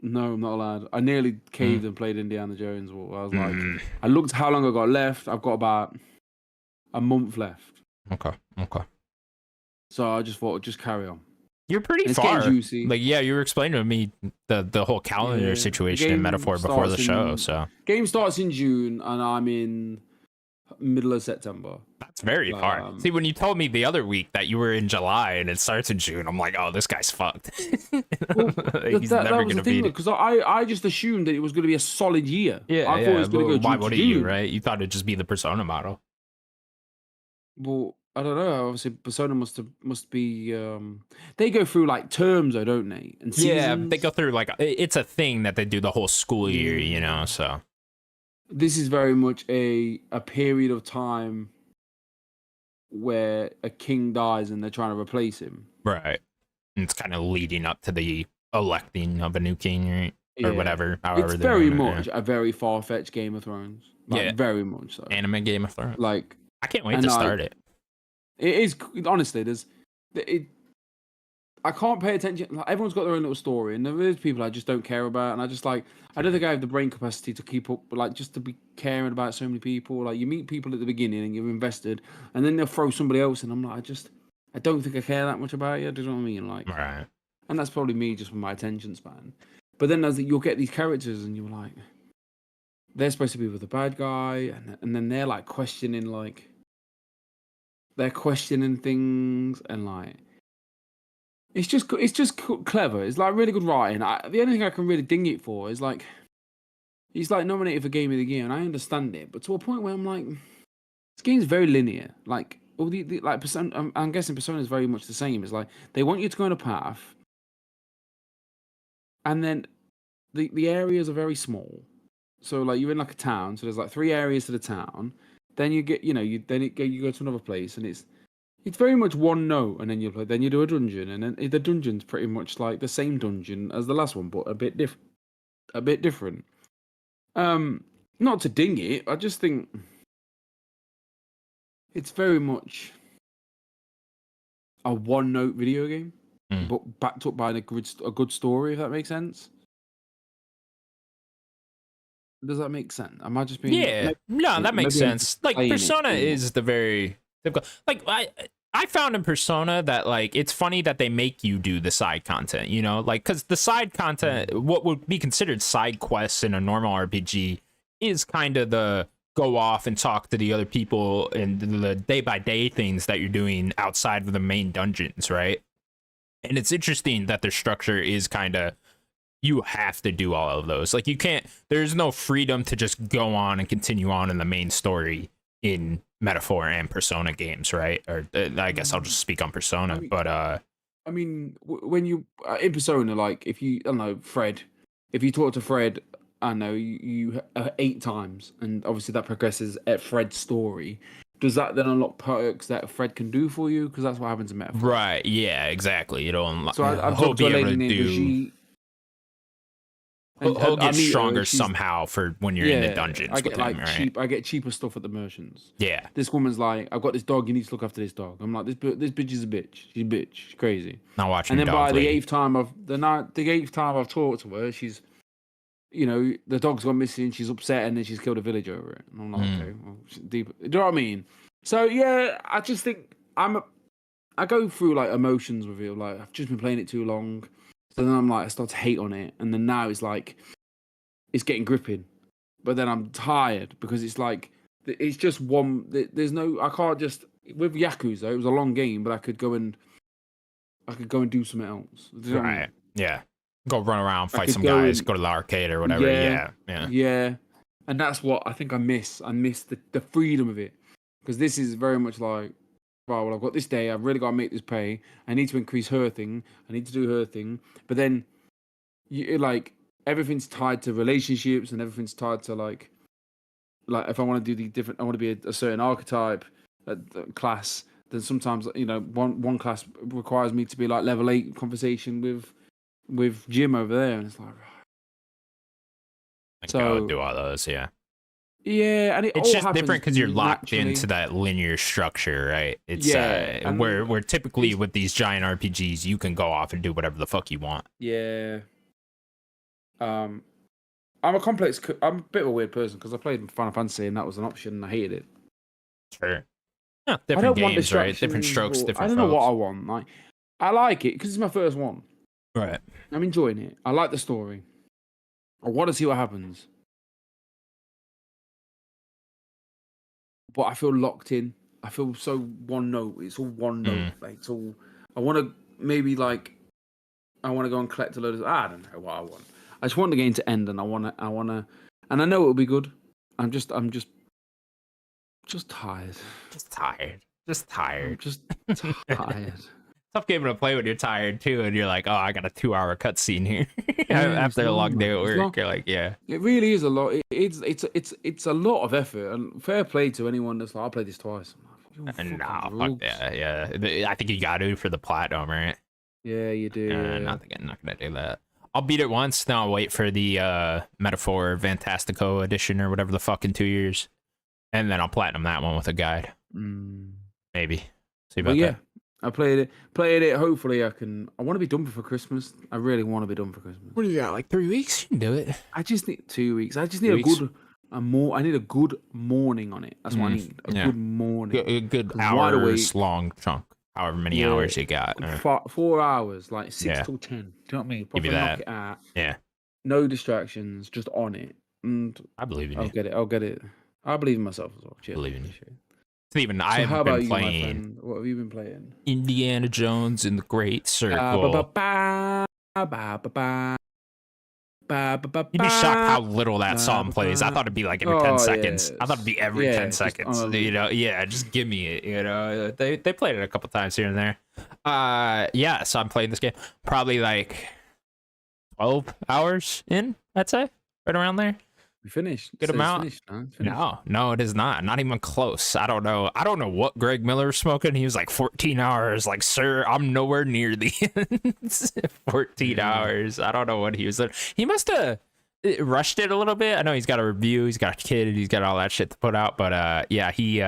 No, I'm not allowed. I nearly caved and played Indiana Jones. I was like, I looked how long I got left. I've got about a month left. Okay. So I just thought, just carry on. You're pretty It's far. getting juicy. Like, yeah, you were explaining to me the whole calendar situation in Metaphor before the show. So game starts in June, and I'm in middle of September. That's very far. See, when you told me the other week that you were in July and it starts in June, I'm like, oh, this guy's fucked. Well, He's never gonna beat it. Because I just assumed that it was going to be a solid year. Yeah, I thought it was going to go why June to wouldn't June. you, right? You thought it'd just be the Persona model. Well, I don't know. Obviously, Persona must be. They go through like terms, though, don't they? And seasons. Yeah, they go through like it's a thing that they do the whole school year, you know. So this is very much a period of time where a king dies and they're trying to replace him. Right. And it's kind of leading up to the electing of a new king, right? Or whatever. However, it's very much a very far-fetched Game of Thrones. Like, very much so. Anime Game of Thrones. Like, I can't wait to start it. It is honestly. I can't pay attention. Like, everyone's got their own little story, and there's people I just don't care about. And I just I don't think I have the brain capacity to keep up, like just to be caring about so many people. Like you meet people at the beginning and you're invested, and then they'll throw somebody else, and I'm like, I don't think I care that much about you. Do you know what I mean? Like, right. And that's probably me just with my attention span. But then you'll get these characters, and you're like, they're supposed to be with the bad guy, and then they're like questioning, they're questioning things, and like. It's just clever. It's like really good writing. The only thing I can really ding it for is like he's like nominated for Game of the Year, and I understand it, but to a point where I'm like, this game's very linear. Like all the like Persona, I'm guessing Persona is very much the same. It's like they want you to go on a path, and then the areas are very small. So like you're in like a town, so there's like 3 areas to the town. Then you get you go to another place, and it's very much one note, and then you do a dungeon, and then the dungeon's pretty much like the same dungeon as the last one, but a bit different. Not to ding it, I just think it's very much a one-note video game, but backed up by a good story. If that makes sense. Does that make sense? Am I just being? Yeah, no, that makes sense. Like Persona is the very like I found in Persona that like it's funny that they make you do the side content, you know, like because the side content, what would be considered side quests in a normal RPG, is kind of the go off and talk to the other people and the day by day things that you're doing outside of the main dungeons, right? And it's interesting that their structure is kind of you have to do all of those. Like you can't. There's no freedom to just go on and continue on in the main story in Metaphor and Persona games, right? Or I guess I'll just speak on Persona, but I mean, when you in Persona, like if you, I don't know, Fred, if you talk to Fred, I know you 8 times, and obviously that progresses at Fred's story. Does that then unlock perks that Fred can do for you? Because that's what happens in Metaphor. Right? Yeah, exactly. You don't unlock. So I've talked to a lady named Brigitte. He'll get stronger somehow for when you're in the dungeons. I get with him, right? I get cheaper stuff at the merchants. Yeah. This woman's like, I've got this dog. You need to look after this dog. I'm like, this bitch is a bitch. She's a bitch. She's crazy. Not watching. And then by the 8th time I've talked to her, she's, you know, the dog's gone missing. She's upset, and then she's killed a village over it. And I'm like, okay, well, deep. Do you know what I mean? So yeah, I just think I go through like emotions with it. Like I've just been playing it too long. So then I'm like, I start to hate on it, and then now it's like, it's getting gripping, but then I'm tired because it's like, it's just one. There's no, I can't just with Yakuza. It was a long game, but I could go and do something else. Right? I mean? Yeah. Go run around, fight some guys, go to the arcade or whatever. Yeah. And that's what I think I miss. I miss the freedom of it, because this is very much like, right, well, I've got this day, I've really got to make this pay, I need to increase her thing, I need to do her thing, but then you like everything's tied to relationships, and everything's tied to like like if I want to do the different, I want to be a certain archetype class. Then sometimes one class requires me to be like level 8 conversation with Jim over there, and it's like. So do all those, yeah. Yeah, and it's just different because you're locked into that linear structure, right? It's where typically with these giant RPGs, you can go off and do whatever the fuck you want. Yeah. I'm a bit of a weird person because I played Final Fantasy and that was an option and I hated it. Sure. Yeah, different games, right? Different strokes, different. I don't know what I want. Like, I like it because it's my first one. Right. I'm enjoying it. I like the story. I want to see what happens. But I feel locked in. I feel so one note. It's all one note. Like it's all. I want to maybe like. I want to go and collect a load of. I don't know what I want. I just want the game to end, and I want to, and I know it'll be good. I'm just tired. Just tired. I'm just tired. Tough game to play when you're tired too, and you're like, oh, I got a 2-hour cutscene here after a long day at work. You're like, yeah, it really is a lot. It's a lot of effort, and fair play to anyone that's like, I played this twice. Fuck that. Yeah, I think you got to for the platinum, right? Yeah, you do. Not gonna do that. I'll beat it once. Then I'll wait for the Metaphor Fantastico edition or whatever the fuck in 2 years, and then I'll platinum that one with a guide. Maybe. See about that. I played it. Hopefully, I want to be done before Christmas. I really want to be done for Christmas. What do you got? Like 3 weeks? You can do it. I just need 2 weeks. I just need I need a good morning on it. That's what I need. A good morning. A good hours long chunk. However many hours you got. 4 hours, like 6 till 10. Do you know what I mean? Give me that. Knock it out. Yeah. No distractions, just on it. And I believe in you. I'll get it. I believe in myself as well. Cheers. Believe in you. Steven, I've been playing. What have you been playing? Indiana Jones in the Great Circle. You'd be shocked how little that song plays. I thought it'd be like every 10 seconds. I thought it'd be every 10 seconds. Just give me it. They played it a couple times here and there. So I'm playing this game probably like 12 hours in, I'd say, right around there. We finished. Good amount. No, it is not. Not even close. I don't know what Greg Miller was smoking. He was like 14 hours. Like, sir, I'm nowhere near the end. 14 hours. I don't know what he was. He must have rushed it a little bit. I know he's got a review. He's got a kid. He's got all that shit to put out. But he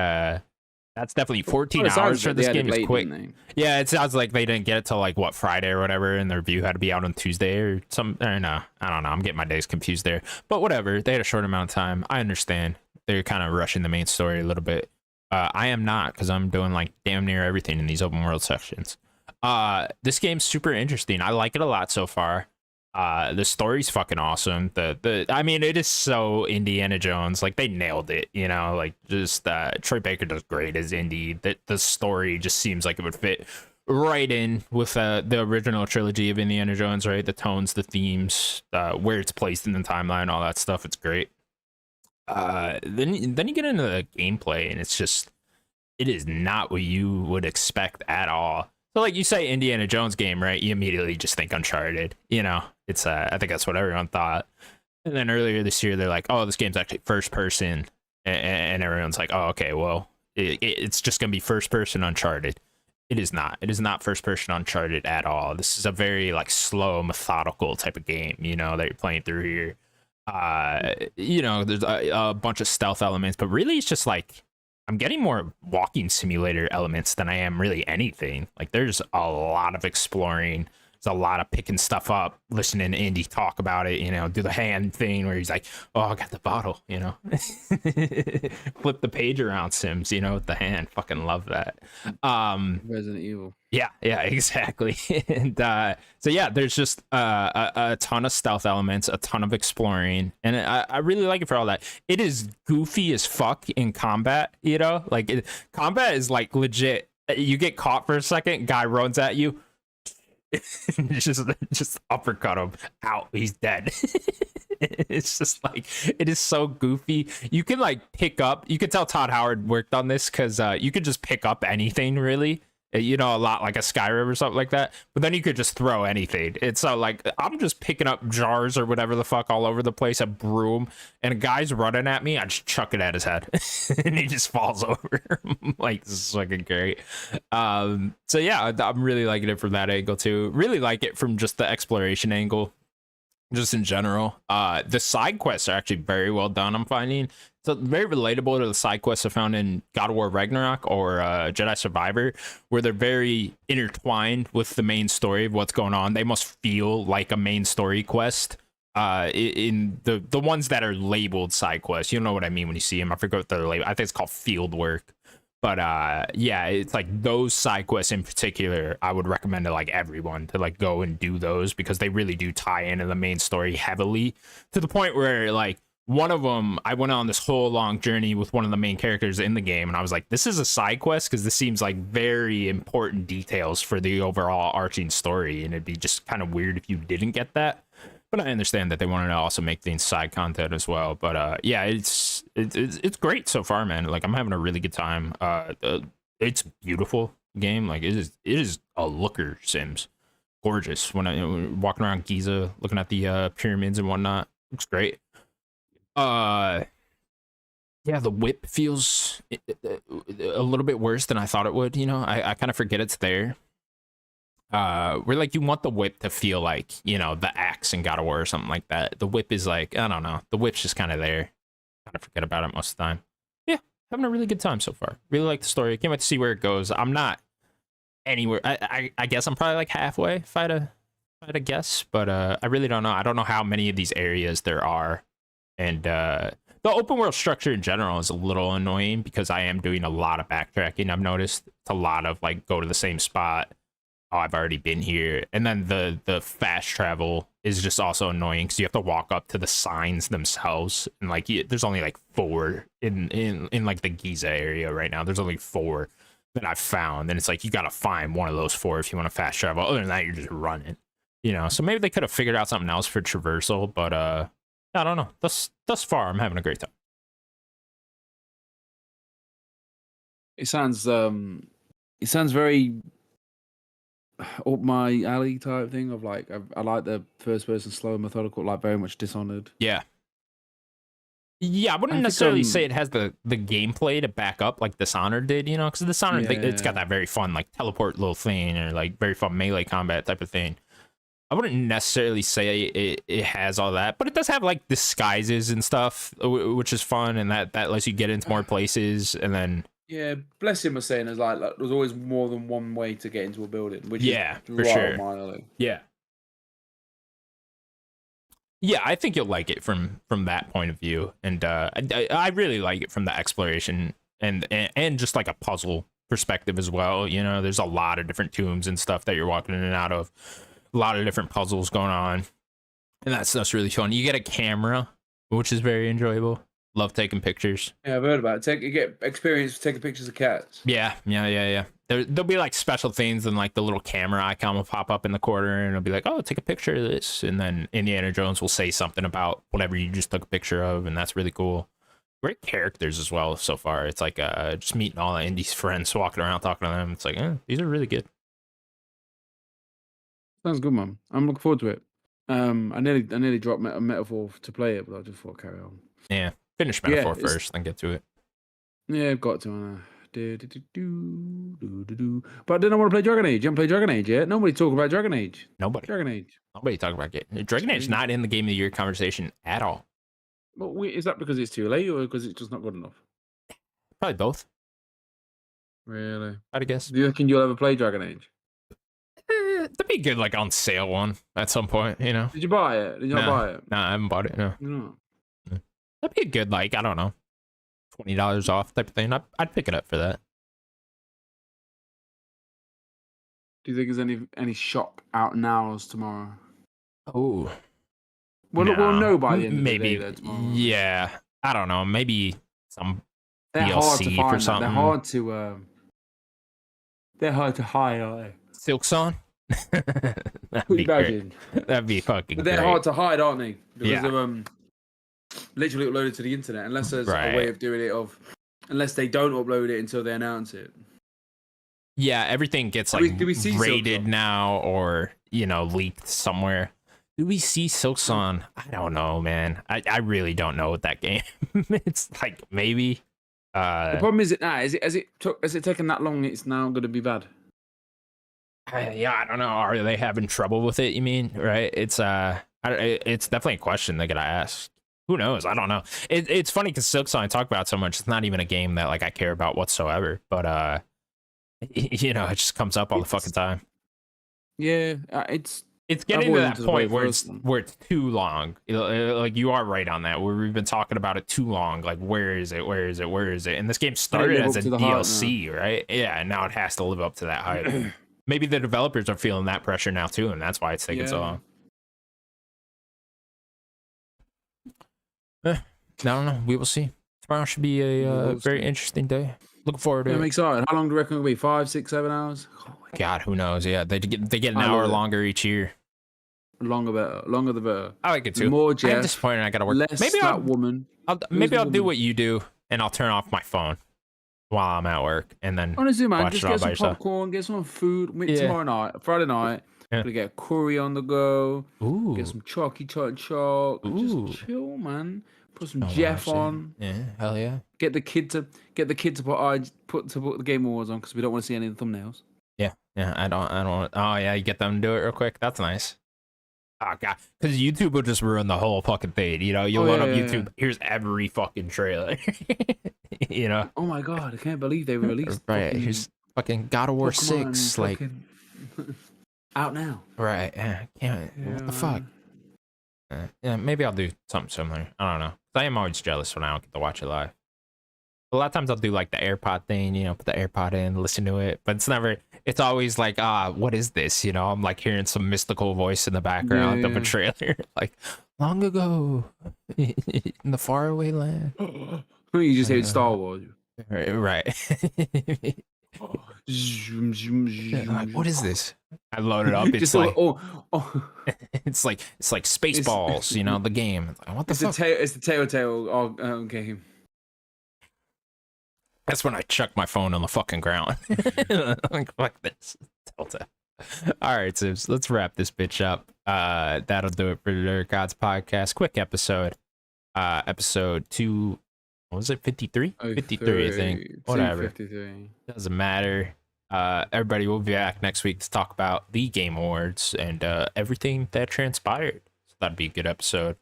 that's definitely 14 hours for this game is quick. Yeah, it sounds like they didn't get it till like what, Friday or whatever, and the review had to be out on Tuesday or some. Or no, I don't know. I'm getting my days confused there. But whatever, they had a short amount of time. I understand. They're kind of rushing the main story a little bit. I am not, because I'm doing like damn near everything in these open world sections. This game's super interesting. I like it a lot so far. The story's fucking awesome. I mean, it is so Indiana Jones. Like, they nailed it, like just Troy Baker does great as Indy. The story just seems like it would fit right in with the original trilogy of Indiana Jones, right? The tones, the themes, where it's placed in the timeline, all that stuff. It's great. Then you get into the gameplay, and it is not what you would expect at all. So, like, you say Indiana Jones game, right? You immediately just think Uncharted. It's I think that's what everyone thought. And then earlier this year, they're like, "Oh, this game's actually first person," and everyone's like, "Oh, okay, well, it's just gonna be first person Uncharted." It is not. It is not first person Uncharted at all. This is a very like slow, methodical type of game, that you're playing through here. There's a bunch of stealth elements, but really, it's just like, I'm getting more walking simulator elements than I am really anything. Like, there's a lot of exploring. There's a lot of picking stuff up, listening to Indy talk about it, do the hand thing where he's like, oh, I got the bottle, flip the page around Sims, with the hand. Fucking love that. Resident Evil. Yeah, exactly. And there's just a ton of stealth elements, a ton of exploring, and I really like it for all that. It is goofy as fuck in combat, combat is like legit. You get caught for a second, guy runs at you, just uppercut him out, he's dead. It's just like, it is so goofy. You can like pick up, you can tell Todd Howard worked on this because you could just pick up anything really you know, a lot like a Skyrim or something like that. But then you could just throw anything. It's like I'm just picking up jars or whatever the fuck all over the place, a broom, and a guy's running at me. I just chuck it at his head, and he just falls over. Like, this is fucking great. So yeah, I'm really liking it from that angle too. Really like it from just the exploration angle. Just in general, the side quests are actually very well done. I'm finding so very relatable to the side quests I found in God of War Ragnarok or Jedi Survivor, where they're very intertwined with the main story of what's going on. They must feel like a main story quest. In the ones that are labeled side quests, you know what I mean when you see them. I forget what they're labeled. I think it's called field work. But yeah, it's like those side quests in particular, I would recommend to like everyone to like go and do those because they really do tie into the main story heavily to the point where like one of them, I went on this whole long journey with one of the main characters in the game, and I was like, this is a side quest because this seems like very important details for the overall arching story, and it'd be just kind of weird if you didn't get that. But I understand that they wanted to also make things side content as well. But yeah, it's great so far, man. Like I'm having a really good time. It's beautiful game. Like it is a looker, Sims. Gorgeous. When I'm walking around Giza, looking at the pyramids and whatnot, looks great. Yeah, the whip feels a little bit worse than I thought it would. You know, I kind of forget it's there. Where like you want the whip to feel like, you know, the axe in God of War or something like that. The whip is like, I don't know, the whip's just kind of there. Kind of forget about it most of the time. Yeah, having a really good time so far. Really like the story. Can't wait to see where it goes. I'm not anywhere. I guess I'm probably like halfway if I had to guess, but I really don't know. I don't know how many of these areas there are, and the open world structure in general is a little annoying because I am doing a lot of backtracking. I've noticed it's a lot of like go to the same spot. Oh, I've already been here. And then the fast travel is just also annoying because you have to walk up to the signs themselves, and like there's only like 4 in like the Giza area right now. There's only 4 that I've found, and it's like you gotta find one of those 4 if you want to fast travel. Other than that, you're just running, you know. So maybe they could have figured out something else for traversal, but I don't know. Thus far, I'm having a great time. It sounds very up my alley type thing of like I like the first person slow and methodical, like very much Dishonored. Yeah. Yeah, I wouldn't I think, necessarily say it has the gameplay to back up like Dishonored did, you know, because Dishonored, it's got that very fun like teleport little thing or like very fun melee combat type of thing. I wouldn't necessarily say it has all that, but it does have like disguises and stuff, which is fun, and that lets you get into more places, and then Yeah, Bless him was saying there's like there's always more than one way to get into a building, which yeah, is for right sure. up my alley. Yeah. Yeah, I think you'll like it from that point of view, and I really like it from the exploration and just like a puzzle perspective as well. You know, there's a lot of different tombs and stuff that you're walking in and out of, a lot of different puzzles going on, and that stuff's really fun. You get a camera, which is very enjoyable. Love taking pictures. Yeah, I've heard about it. You get experience taking pictures of cats. Yeah. There'll be like special things, and like the little camera icon will pop up in the corner, and it'll be like, oh, take a picture of this, and then Indiana Jones will say something about whatever you just took a picture of, and that's really cool. Great characters as well so far. It's like just meeting all the Indy's friends, walking around talking to them. It's like, these are really good. Sounds good, man. I'm looking forward to it. I nearly dropped a metaphor to play it, but I just thought carry on. Yeah, finish Metaphor first, then get to it. Yeah, I've got to. But then I want to play Dragon Age. You haven't played Dragon Age yet? Nobody talk about Dragon Age. Nobody talk about it. Dragon Age is not in the Game of the Year conversation at all. Well, is that because it's too late or because it's just not good enough? Probably both. Really? I'd guess. Do you reckon you'll ever play Dragon Age? That'd be good, like on sale one at some point, you know. Did you buy it? Did you not buy it? Nah, I haven't bought it. No. No. That'd be a good, like, I don't know, $20 off type of thing. I'd pick it up for that. Do you think there's any shop out nows tomorrow? Oh. Well, no. we'll know by the end of maybe, the day tomorrow. Yeah. I don't know. Maybe some They're DLC hard to find. for something. They're hard to hide, aren't they? Silksong? That'd be great. That'd be fucking But they're great. hard to hide, aren't they? Because Yeah. of literally uploaded to the internet. Unless there's Right. a way of doing it unless they don't upload it until they announce it. Yeah, everything gets Did like we see rated Silksong? now or, leaked somewhere. Do we see Silksong? I don't know, man. I really don't know what that game. It's like maybe. The problem is has it taken that long? It's now going to be bad. Yeah, I don't know. Are they having trouble with it? You mean, right? It's it's definitely a question they gotta ask. Who knows? I don't know. It's funny because Silksong I talk about so much. It's not even a game that like I care about whatsoever. But it just comes up all the fucking time. Yeah, It's I've getting to always that wanted to play point the where first it's one. where it's too long. Like you are right on that. Where we've been talking about it too long. Like where is it? Where is it? Where is it? And this game started live as up a to the hype now. DLC, right? Yeah, and now it has to live up to that hype. Maybe the developers are feeling that pressure now too, and that's why it's taking so Yeah. long. I don't know. We will see. Tomorrow should be a very interesting day. Looking forward to I'm it. excited. How long do you reckon it'll be? 5, 6, 7 hours? God, who knows? Yeah, they get an I hour love it. longer each year. Longer better. Longer the better. I like it The too. more I am Jeff, disappointed. I gotta work. less Maybe that woman. maybe the I'll do woman? what you do, and I'll turn off my phone while I'm at work, and then Honestly, man, watch just it all get by some yourself. popcorn, get some food. Yeah. Tomorrow night, Friday night, Yeah. gonna get a curry on the go. Ooh, Get some chalky chalk. Ooh. Just chill, man. Put some Don't Jeff watch it. on. Yeah, hell yeah. Get the kid to put the Game Awards on because we don't want to see any of the thumbnails. Yeah. I don't. Oh yeah, you get them to do it real quick. That's nice. Oh god, because YouTube will just ruin the whole fucking thing. You load up YouTube. Here's every fucking trailer. Oh my god, I can't believe they released. Right. Here's fucking God of War Pokemon 6. Like out now. right. Yeah. What the fuck? Yeah, maybe I'll do something similar. I don't know. I am always jealous when I don't get to watch it live. A lot of times I'll do like the AirPod thing, put the AirPod in, listen to it, but it's always like, what is this? I'm like hearing some mystical voice in the background of a trailer, like long ago in the faraway land. You just hate Star Wars. Right. Like, what is this? I load it up. It's just like, it's like Spaceballs, the game. Like, what the fuck? It's the Telltale game. That's when I chuck my phone on the fucking ground. Like, fuck this. Telltale. All right, Sims, let's wrap this bitch up. That'll do it for the Nerd Gods podcast. Quick episode. Episode 2, what was it, 53? 53, I think. Whatever. 53. Doesn't matter. Everybody will be back next week to talk about the Game Awards and everything that transpired. So that'd be a good episode.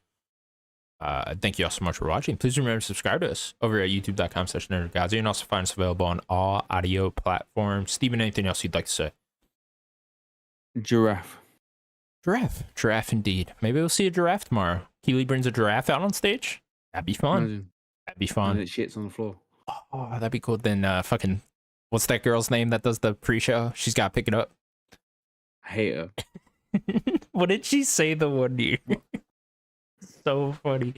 Thank you all so much for watching. Please remember to subscribe to us over at youtube.com/nerdgods. You can also find us available on all audio platforms. Steven, anything else you'd like to say? Giraffe Indeed. Maybe we'll see a giraffe tomorrow. Keely brings a giraffe out on stage. That'd be fun. Imagine. That'd be fun. And it shits on the floor. Oh, that'd be cool. Then fucking, what's that girl's name that does the pre-show? She's got to pick it up. I hate her. What did she say the one year? So funny.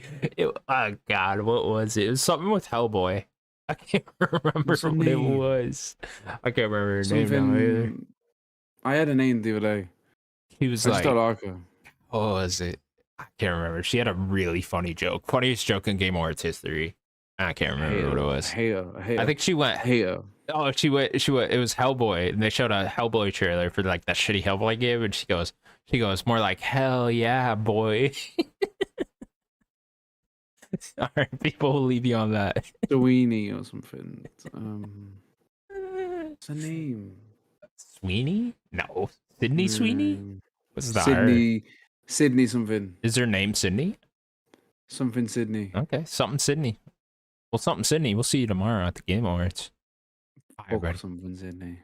Oh god, what was it? It was something with Hellboy. I can't remember what it was. I can't remember her name now either. I had a name the other day. He was I like, just don't like her. what was it? I can't remember. She had a really funny joke. Funniest joke in Game Awards history. I can't remember what it was. I hate her. I think she went. I hate her. Oh, she went. It was Hellboy, and they showed a Hellboy trailer for like that shitty Hellboy game, and she goes more like hell yeah, boy. All right, people will leave you on that. Sweeney or something. What's her name? Sweeney? No, Sydney Sweeney. What's that? Sydney something. Is her name Sydney? Something Sydney. Okay, something Sydney. Well, something Sydney. We'll see you tomorrow at the Game Awards. Bye, everybody. Something Sydney.